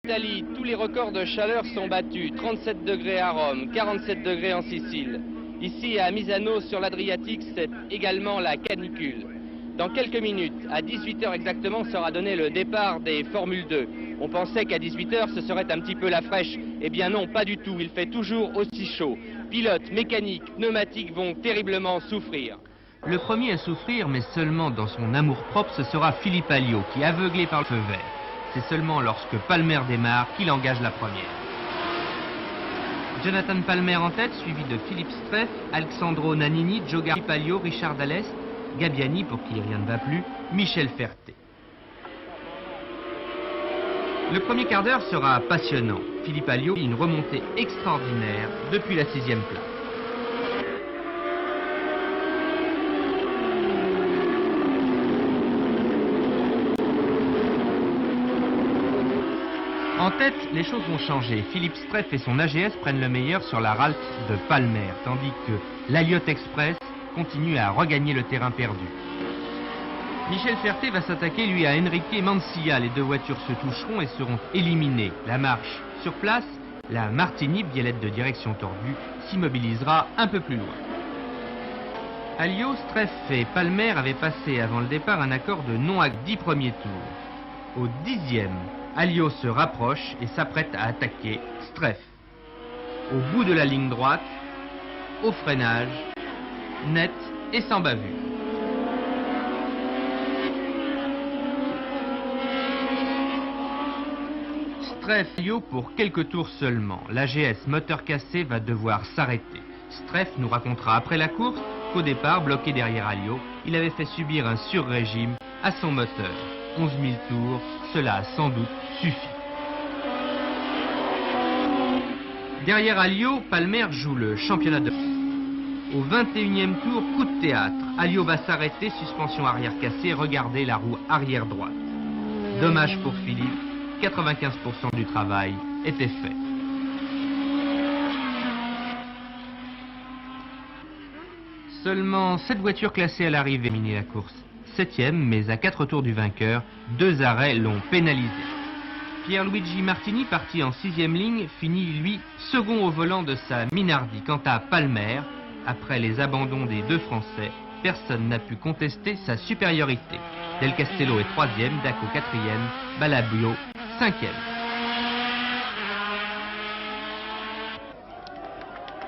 Italie, tous les records de chaleur sont battus. 37 degrés à Rome, 47 degrés en Sicile. Ici à Misano sur l'Adriatique, c'est également la canicule. Dans quelques minutes, à 18 h exactement, sera donné le départ des Formule 2. On pensait qu'à 18 h ce serait un petit peu la fraîche. Eh bien non, pas du tout, il fait toujours aussi chaud. Pilotes, mécaniques, pneumatiques vont terriblement souffrir. Le premier à souffrir, mais seulement dans son amour-propre, ce sera Philippe Alliot, qui est aveuglé par le feu vert. C'est seulement lorsque Palmer démarre qu'il engage la première. Jonathan Palmer en tête, suivi de Philippe Streff, Alessandro Nannini, Joe Alliot, Richard Dall'Est, Gabbiani, pour qui rien ne va plus, Michel Ferté. Le premier quart d'heure sera passionnant. Philippe Alliot, une remontée extraordinaire depuis la 6e place. En tête, les choses vont changer. Philippe Streff et son AGS prennent le meilleur sur la Ralph de Palmer, tandis que l'Alliot Express continue à regagner le terrain perdu. Michel Ferté va s'attaquer, lui, à Enrique Mansilla. Les deux voitures se toucheront et seront éliminées. La marche sur place, la Martini, biellette de direction tordue, s'immobilisera un peu plus loin. Alliot, Streff et Palmer avaient passé avant le départ un accord de non à 10 premiers tours. Au 10e, Alliot se rapproche et s'apprête à attaquer Streff. Au bout de la ligne droite, au freinage, net et sans bavure. Streff Alliot pour quelques tours seulement. L'AGS moteur cassé va devoir s'arrêter. Streff nous racontera après la course qu'au départ, bloqué derrière Alliot, il avait fait subir un sur-régime à son moteur. 11 000 tours, cela a sans doute suffi. Derrière Alliot, Palmer joue le championnat de... Au 21e tour, coup de théâtre. Alliot va s'arrêter, suspension arrière cassée, regardez la roue arrière droite. Dommage pour Philippe, 95% du travail était fait. Seulement 7 voitures classées à l'arrivée terminé la course. 7e, mais à 4 tours du vainqueur, 2 arrêts l'ont pénalisé. Pierluigi Martini, parti en 6e ligne, finit lui second au volant de sa Minardi. Quant à Palmer, après les abandons des deux Français, personne n'a pu contester sa supériorité. Del Castello est 3e, Daco 4e, Balabio 5e.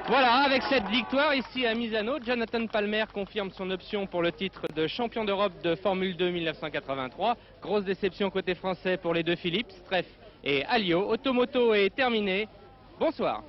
Voilà, avec cette victoire ici à Misano, Jonathan Palmer confirme son option pour le titre de champion d'Europe de Formule 2 1983. Grosse déception côté français pour les deux Philippe, Streff et Alliot. Automoto est terminé. Bonsoir.